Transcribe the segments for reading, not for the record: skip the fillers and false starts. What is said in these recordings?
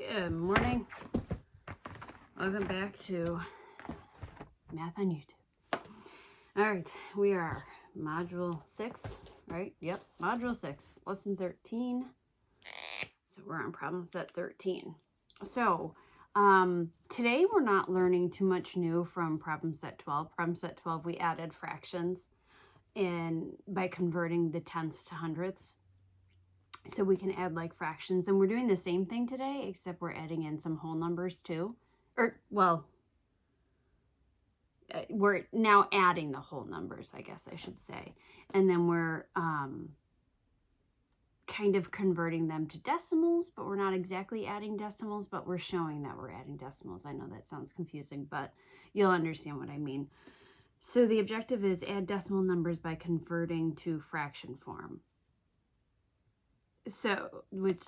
Good morning. Welcome back to Math on YouTube. All right, we are module 6, right? Yep, module 6, lesson 13. So we're on problem set 13. So today we're not learning too much new from problem set 12. Problem set 12, we added fractions and by converting the tenths to hundredths. So we can add like fractions, and we're doing the same thing today, except we're adding in some whole numbers too. We're now adding the whole numbers, I guess I should say. And then we're kind of converting them to decimals, but we're not exactly adding decimals, but we're showing that we're adding decimals. I know that sounds confusing, but you'll understand what I mean. So the objective is add decimal numbers by converting to fraction form. So, which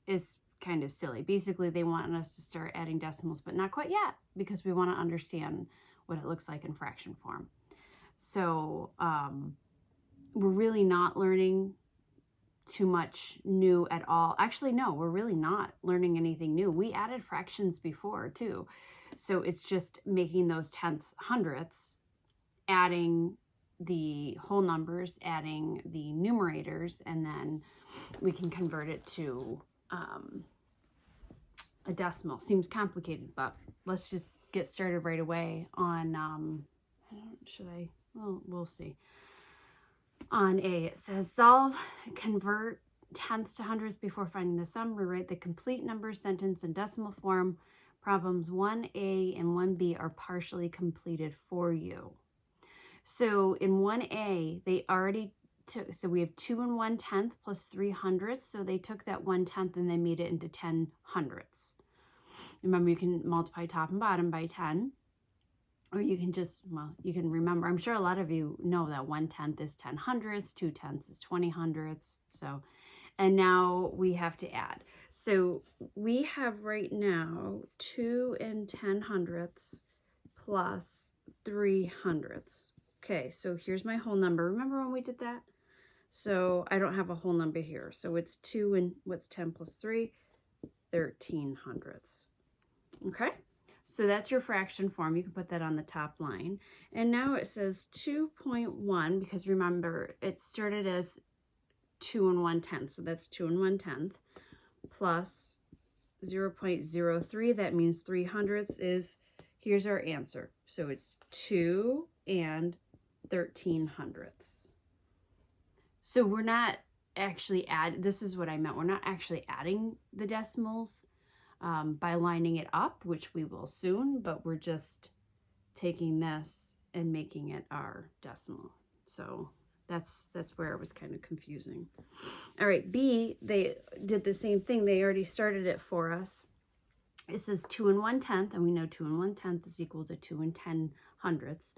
is kind of silly. Basically, they want us to start adding decimals, but not quite yet, because we want to understand what it looks like in fraction form. So we're really not learning too much new at all. Actually, no, we're really not learning anything new. We added fractions before too. So it's just making those tenths hundredths, adding the whole numbers, adding the numerators, and then we can convert it to a decimal. Seems complicated, but let's just get started right away on, we'll see. On A, it says solve, convert tenths to hundredths before finding the sum. Rewrite the complete number sentence in decimal form. Problems 1A and 1B are partially completed for you. So in 1A, they already took, so we have 2 1/10 plus 3 hundredths. So they took that 1/10 and they made it into 10 hundredths. Remember, you can multiply top and bottom by 10. Or you can just, well, you can remember, I'm sure a lot of you know that 1/10 is 10 hundredths, 2/10 is 20 hundredths. So, and now we have to add. So we have right now 2 10 hundredths plus 3 hundredths. Okay, so here's my whole number. Remember when we did that? So I don't have a whole number here. So it's 2 and what's 10 plus 3? 13 hundredths. Okay, so that's your fraction form. You can put that on the top line. And now it says 2.1, because remember, it started as 2 1/10. So that's 2 1/10 plus 0.03. That means 3 hundredths is, here's our answer. So it's 2 and 13 hundredths. So we're not actually this is what I meant. We're not actually adding the decimals by lining it up, which we will soon, but we're just taking this and making it our decimal. So that's where it was kind of confusing. All right, B, they did the same thing. They already started it for us. It says 2 1/10, and we know 2 1/10 is equal to 2 10 hundredths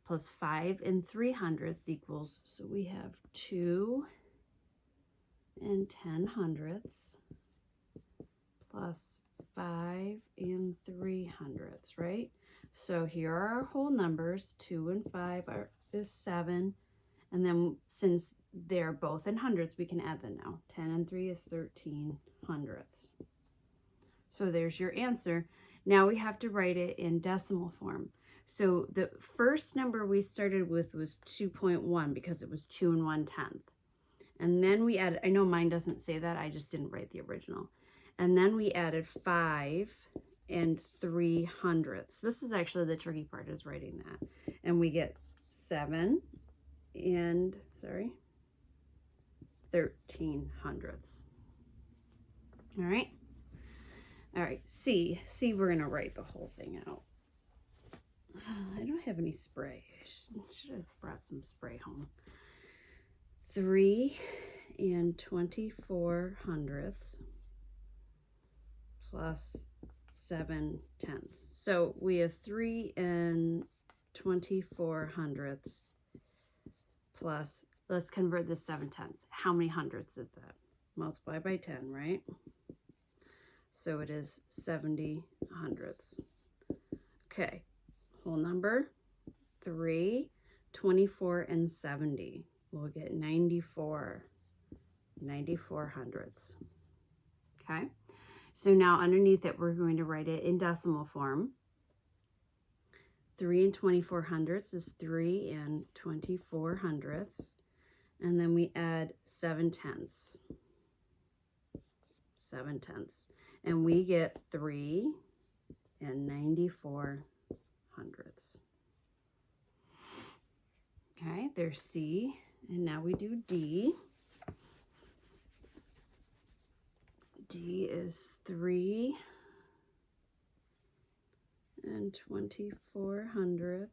plus 5 3 hundredths equals, so we have 2 10 hundredths plus 5 3 hundredths, right? So here are our whole numbers. 2 and 5 is 7. And then since they're both in hundredths, we can add them now. 10 and 3 is 13 hundredths. So there's your answer. Now we have to write it in decimal form. So the first number we started with was 2.1 because it was 2 1/10. And then we added, I know mine doesn't say that, I just didn't write the original. And then we added 5 3 hundredths. This is actually the tricky part, is writing that. And we get 7 13 hundredths. All right. All right, C, we're gonna write the whole thing out. I don't have any spray. I should have brought some spray home. 3 24 hundredths plus 7 tenths. So we have 3 24 hundredths plus, let's convert this 7 tenths. How many hundredths is that? Multiply by 10, right? So it is 70 hundredths. Okay, whole number, 3, 24, and 70. We'll get 94 hundredths. Okay, So now underneath it, we're going to write it in decimal form. 3 2400 is 3 2400. And then we add 7/10. 7/10. And we get 3 9400. Okay, there's C. And now we do D. D is 3 2400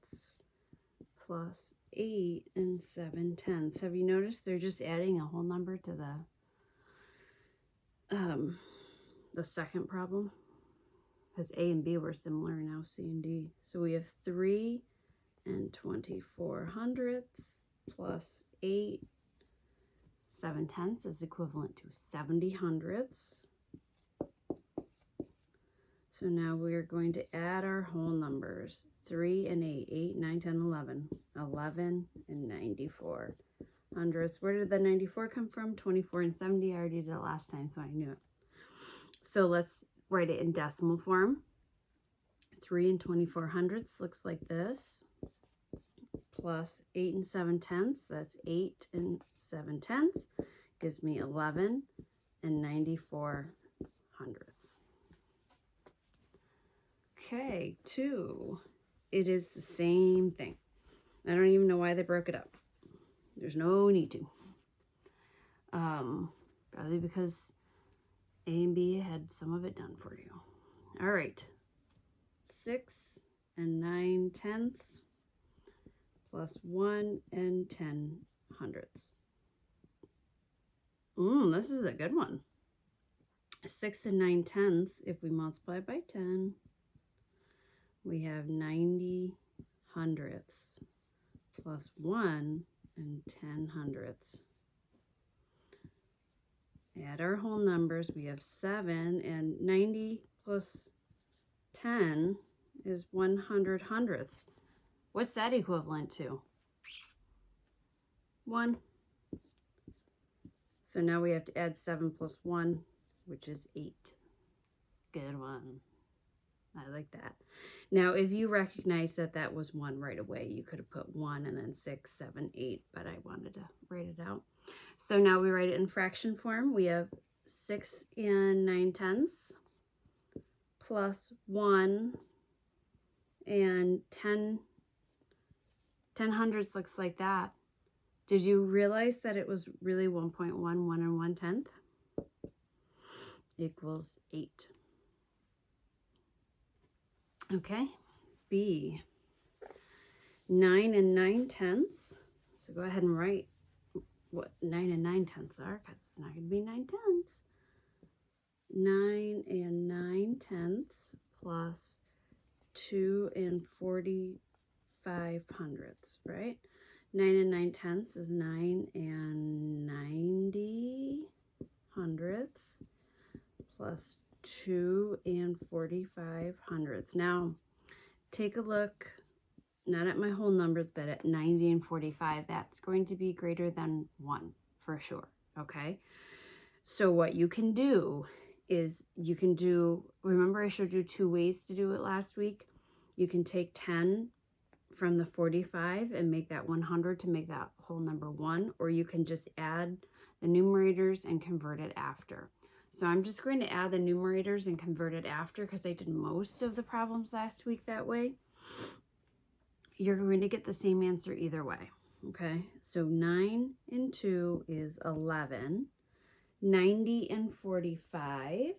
plus 8 7/10. Have you noticed they're just adding a whole number to the second problem? Because A and B were similar, now C and D. So we have 3 2400 plus 8 7/10 is equivalent to 70/100. So now we're going to add our whole numbers. 3 and 8, 8, 9, 10, 11. 11 and 94 hundredths. Where did the 94 come from? 24 and 70. I already did it last time, so I knew it. So let's write it in decimal form. 3 2400 looks like this. Plus 8 7/10. That's 8 7/10. Gives me 11 94 hundredths. Okay, 2. It is the same thing. I don't even know why they broke it up. There's no need to. Probably because A and B had some of it done for you. All right. 6 9/10 plus 1 10 hundredths. This is a good one. 6 9/10, if we multiply by 10, we have 90 hundredths plus 1 10 hundredths. Add our whole numbers. We have 7, and 90 plus 10 is 100 hundredths. What's that equivalent to? 1. So now we have to add 7 plus 1, which is 8. Good one. I like that. Now, if you recognize that that was 1 right away, you could have put 1 and then 6, 7, 8, but I wanted to write it out. So now we write it in fraction form. We have 6 9/10 plus 1 and 10 hundredths looks like that. Did you realize that it was really 1.1, 1 and 1/10 equals 8. Okay, B, 9 9/10. So go ahead and write what 9 9/10 are, because it's not going to be 9/10. 9 9/10 plus 2 45 hundredths, right? 9 9/10 is 9 90 hundredths plus 2 45 hundredths. Now, take a look, not at my whole numbers, but at 90 and 45. That's going to be greater than 1 for sure, okay? So what you can do is you can do, remember I showed you 2 ways to do it last week? You can take 10 from the 45 and make that 100 to make that whole number 1, or you can just add the numerators and convert it after. So I'm just going to add the numerators and convert it after because I did most of the problems last week that way. You're going to get the same answer either way, okay? So 9 and 2 is 11. 90 and 45,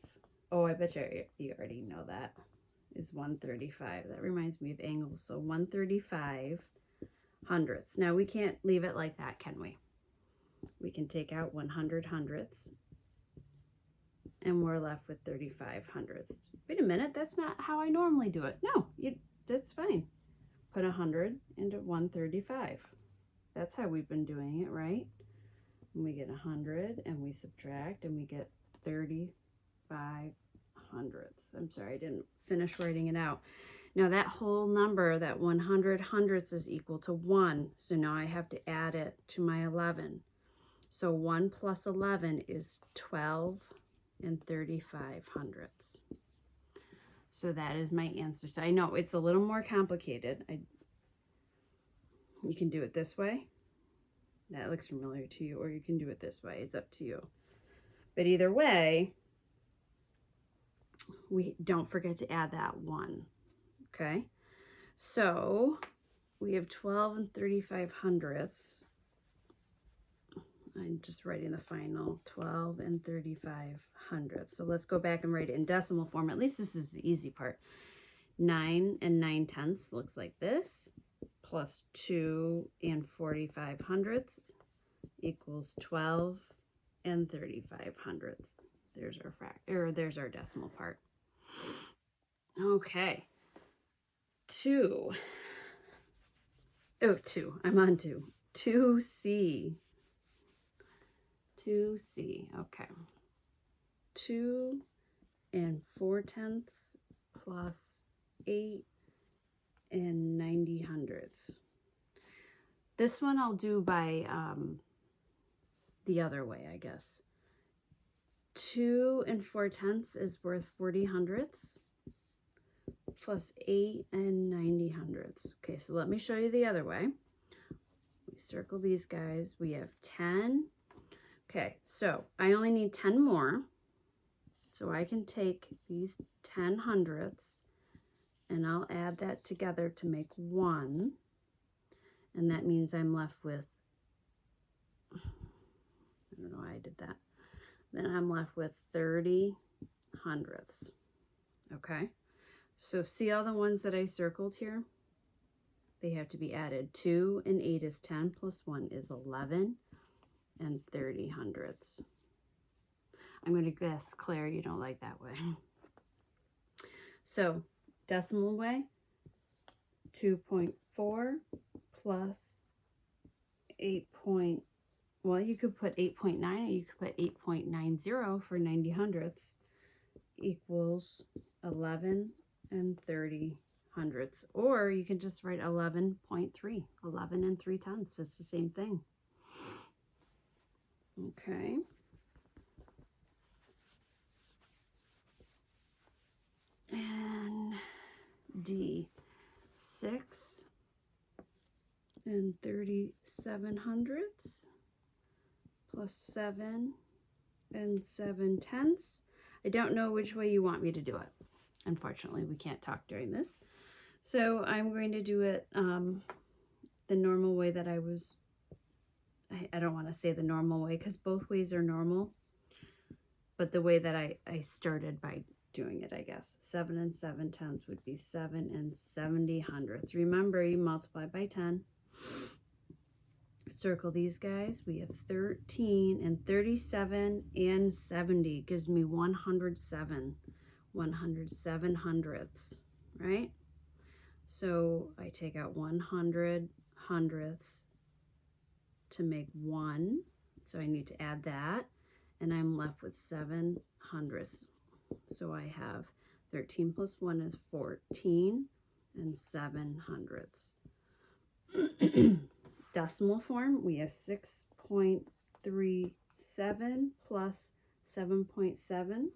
oh, I bet you already know that, is 135. That reminds me of angles, so 135 hundredths. Now we can't leave it like that, can we? We can take out 100 hundredths, and we're left with 35 hundredths. Wait a minute, that's not how I normally do it. No, that's fine. Put 100 into 135. That's how we've been doing it, right? And we get 100, and we subtract, and we get 35 hundredths. I'm sorry, I didn't finish writing it out. Now that whole number, that 100 hundredths, is equal to 1. So now I have to add it to my 11. So 1 plus 11 is 12 and 35 hundredths. So that is my answer. So I know it's a little more complicated. You can do it this way. That looks familiar to you, or you can do it this way. It's up to you. But either way, we don't forget to add that 1. Okay? So we have 12 and 35 hundredths. I'm just writing the final 12 and 35 hundredths. So let's go back and write it in decimal form. At least this is the easy part. 9 and 9 tenths looks like this, plus 2 and 45 hundredths equals 12 and 35 hundredths. There's our there's our decimal part. Okay. 2. Oh, 2. I'm on 2. 2C. 2C. Okay. 2 and 4 tenths plus 8 and 90 hundredths. This one I'll do by the other way, I guess. 2 and 4 tenths is worth 40 hundredths plus 8 and 90 hundredths. Okay, so let me show you the other way. We circle these guys. We have 10. Okay, so I only need 10 more. So I can take these 10 hundredths and I'll add that together to make 1. And that means I'm left with, I don't know why I did that. Then I'm left with 30 hundredths. Okay, so see all the ones that I circled here? They have to be added. 2 and 8 is 10 plus 1 is 11 and 30 hundredths. I'm going to guess, Claire, you don't like that way. So decimal way, 2.4 plus 8. Well, you could put 8.9 or you could put 8.90 for 90 hundredths equals 11 and 30 hundredths. Or you can just write 11.3, 11 and 3 tenths. It's the same thing. Okay. And D, 6 and 37 hundredths plus 7 and 7 tenths. I don't know which way you want me to do it. Unfortunately, we can't talk during this. So I'm going to do it the normal way that I was. I don't want to say the normal way because both ways are normal. But the way that I started by doing it, I guess. 7 and 7 tenths would be 7 and 70 hundredths. Remember, you multiply by 10. Circle these guys. We have 13 and 37 and 70 gives me 107. 107 hundredths, right? So I take out 100 hundredths to make 1. So I need to add that. And I'm left with 7 hundredths. So I have 13 plus 1 is 14 and 7 hundredths. Decimal form, we have 6.37 plus 7.7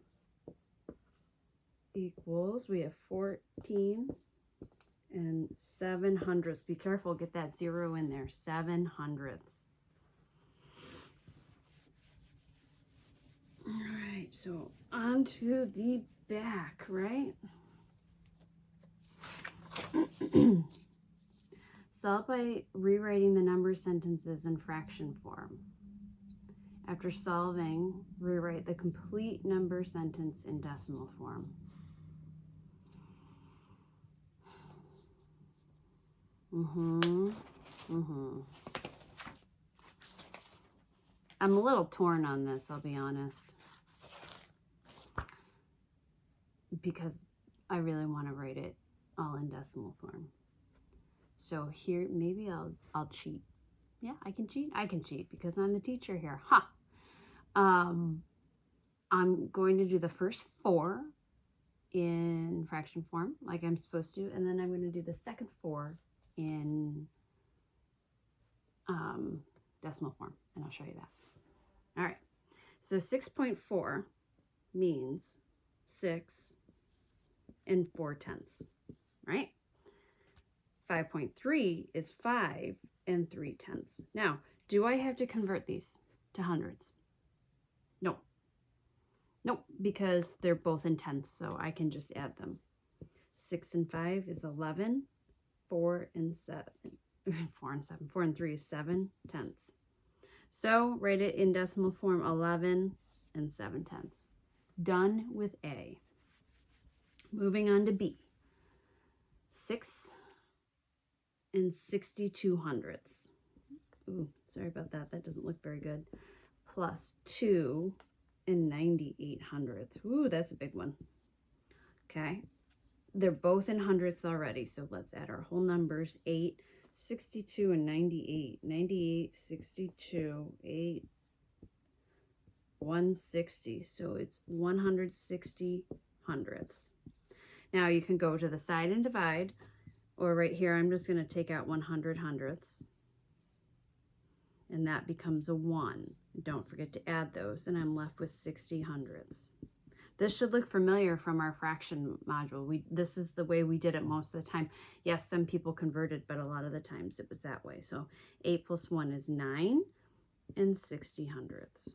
equals, we have 14 and 7 hundredths. Be careful, get that 0 in there, 7 hundredths. All right, so on to the back, right? Solve by rewriting the number sentences in fraction form. After solving, rewrite the complete number sentence in decimal form. I'm a little torn on this, I'll be honest, because I really want to write it all in decimal form. So here, maybe I'll cheat. Yeah, I can cheat. I can cheat because I'm the teacher here. Ha! I'm going to do the first 4 in fraction form, like I'm supposed to, and then I'm going to do the second 4 in decimal form, and I'll show you that. All right, so 6.4 means 6 4/10, right? 5.3 is 5 3/10. Now, do I have to convert these to hundreds? No. Nope, because they're both in tenths, so I can just add them. 6 and 5 is 11. 4 and 7. 4 and 7. 4 and 3 is 7/10. So write it in decimal form, 11 7/10. Done with A. Moving on to B. 6 62/100. Ooh, sorry about that. That doesn't look very good. Plus 2 98/100. Ooh, that's a big one. Okay. They're both in hundredths already, so let's add our whole numbers. 8, 62, and 98. 98, 62, 8, 160. So it's 160 hundredths. Now you can go to the side and divide, or right here, I'm just going to take out 100 hundredths. And that becomes a 1. Don't forget to add those, and I'm left with 60 hundredths. This should look familiar from our fraction module. This is the way we did it most of the time. Yes, some people converted, but a lot of the times it was that way. So 8 plus 1 is 9 60 hundredths.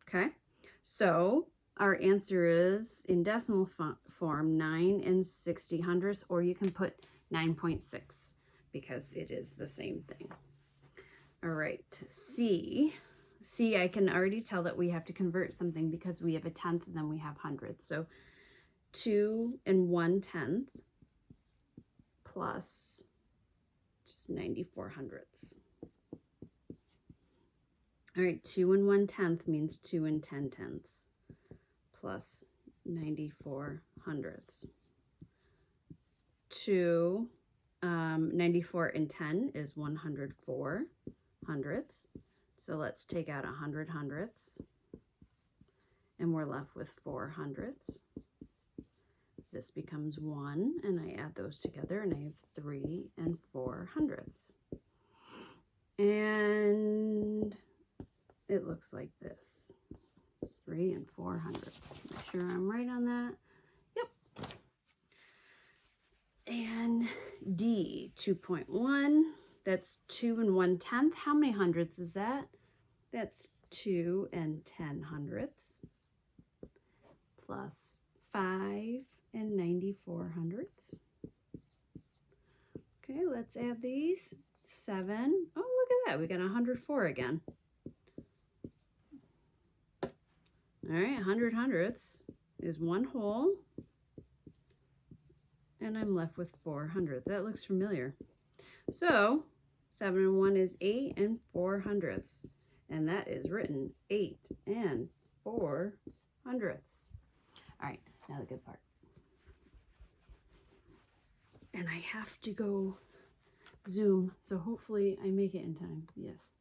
Okay, so our answer is in decimal form 9 60 hundredths, or you can put 9.6 because it is the same thing. All right, C, I can already tell that we have to convert something because we have a tenth and then we have hundredths. So 2 1/10 plus just 94 hundredths. All right, 2 1/10 means 2 10/10 plus 94 hundredths. 94 and 10 is 104 hundredths. So let's take out 100 hundredths, and we're left with 4 hundredths. This becomes 1, and I add those together, and I have 3 4 hundredths. And it looks like this, 3 4 hundredths. Make sure I'm right on that. Yep. And D, 2.1. That's 2 1/10. How many hundredths is that? That's 2 10 hundredths plus 5 94 hundredths. Okay, let's add these. 7. Oh, look at that. We got 104 again. All right, 100 hundredths is 1 whole. And I'm left with 4 hundredths. That looks familiar. So 7 and 1 is 8 4 hundredths. And that is written 8 4 hundredths. All right, now the good part. And I have to go Zoom, so hopefully I make it in time. Yes.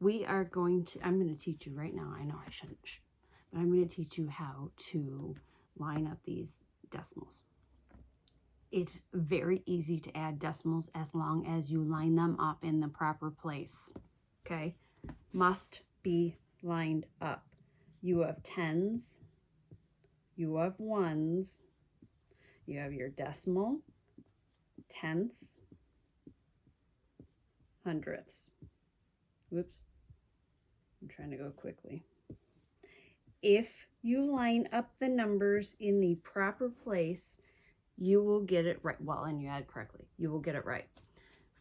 I'm going to teach you right now. I know I shouldn't, but I'm going to teach you how to line up these decimals. It's very easy to add decimals as long as you line them up in the proper place. Okay? Must be lined up. You have tens, you have ones, you have your decimal, tenths, hundredths. Whoops. I'm trying to go quickly. If you line up the numbers in the proper place, you will get it right. Well, and you add correctly, you will get it right.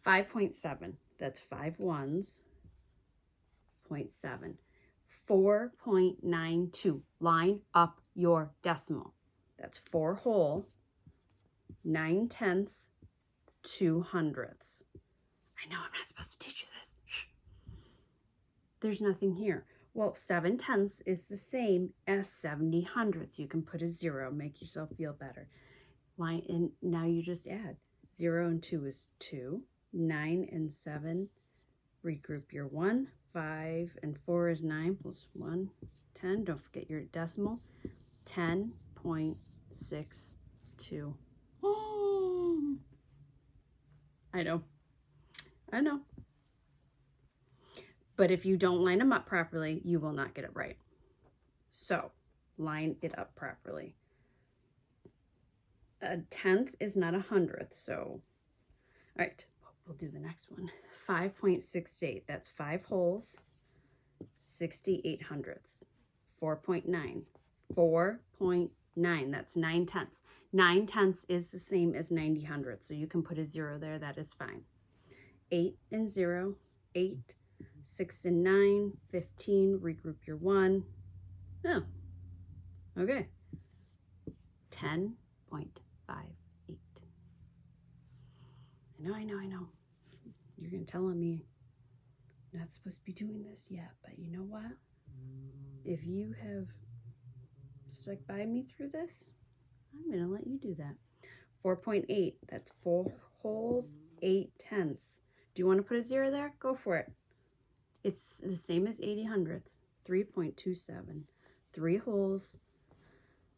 5.7, that's 5 ones, 0.7. 4.92, line up your decimal. That's 4 whole, 9/10, 2 hundredths. I know I'm not supposed to teach you this. Shh. There's nothing here. Well, 7/10 is the same as 70 hundredths. You can put a 0, make yourself feel better. Line, and now you just add. 0 and 2 is 2. 9 and 7, regroup your 1. 5 and 4 is 9 plus 1, 10. Don't forget your decimal. 10.62. Oh, I know. But if you don't line them up properly, you will not get it right. So line it up properly. A tenth is not a hundredth, so all right, we'll do the next one. 5.68, that's 5 wholes, 68 hundredths. 4.9, 4.9, that's 9 tenths. 9 tenths is the same as 90 hundredths, so you can put a 0 there, that is fine. 8 and 0, 8, 6 and 9, 15, regroup your 1. Oh, okay. 10.58. I know. You're going to tell me I'm not supposed to be doing this yet, but you know what? If you have stuck by me through this, I'm going to let you do that. 4.8, that's 4 wholes, 8 tenths. Do you want to put a 0 there? Go for it. It's the same as 80 hundredths, 3.27. 3 wholes,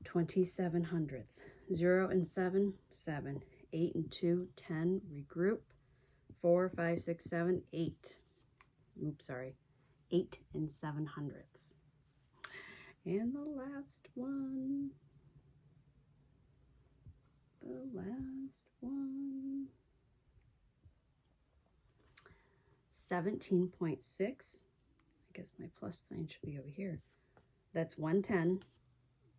27 hundredths. 0 and 7, 7. 8 and 2, 10. Regroup. 4, 5, 6, 7, 8. Oops, sorry. 8 and 7 hundredths. And the last one. 17.6. I guess my plus sign should be over here. That's 110,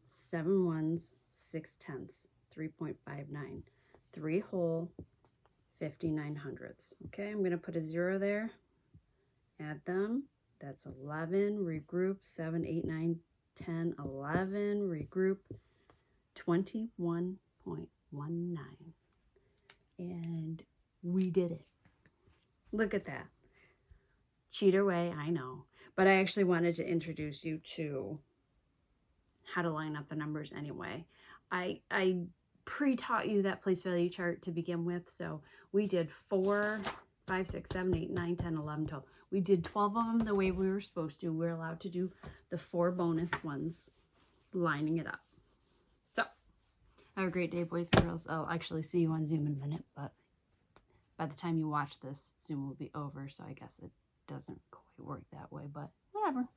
7 ones, 6 tenths, 3.59. 3 whole, 59 hundredths. Okay, I'm going to put a 0 there. Add them. That's 11. Regroup. 7, 8, 9, 10, 11. Regroup. 21.19. And we did it. Look at that. Cheater way, I know. But I actually wanted to introduce you to how to line up the numbers anyway. I pre-taught you that place value chart to begin with. So we did 4, 5, 6, 7, 8, 9, 10, 11, 12. We did 12 of them the way we were supposed to. We're allowed to do the 4 bonus ones, lining it up. So have a great day, boys and girls. I'll actually see you on Zoom in a minute, but by the time you watch this, Zoom will be over. So I guess it doesn't quite work that way, but whatever.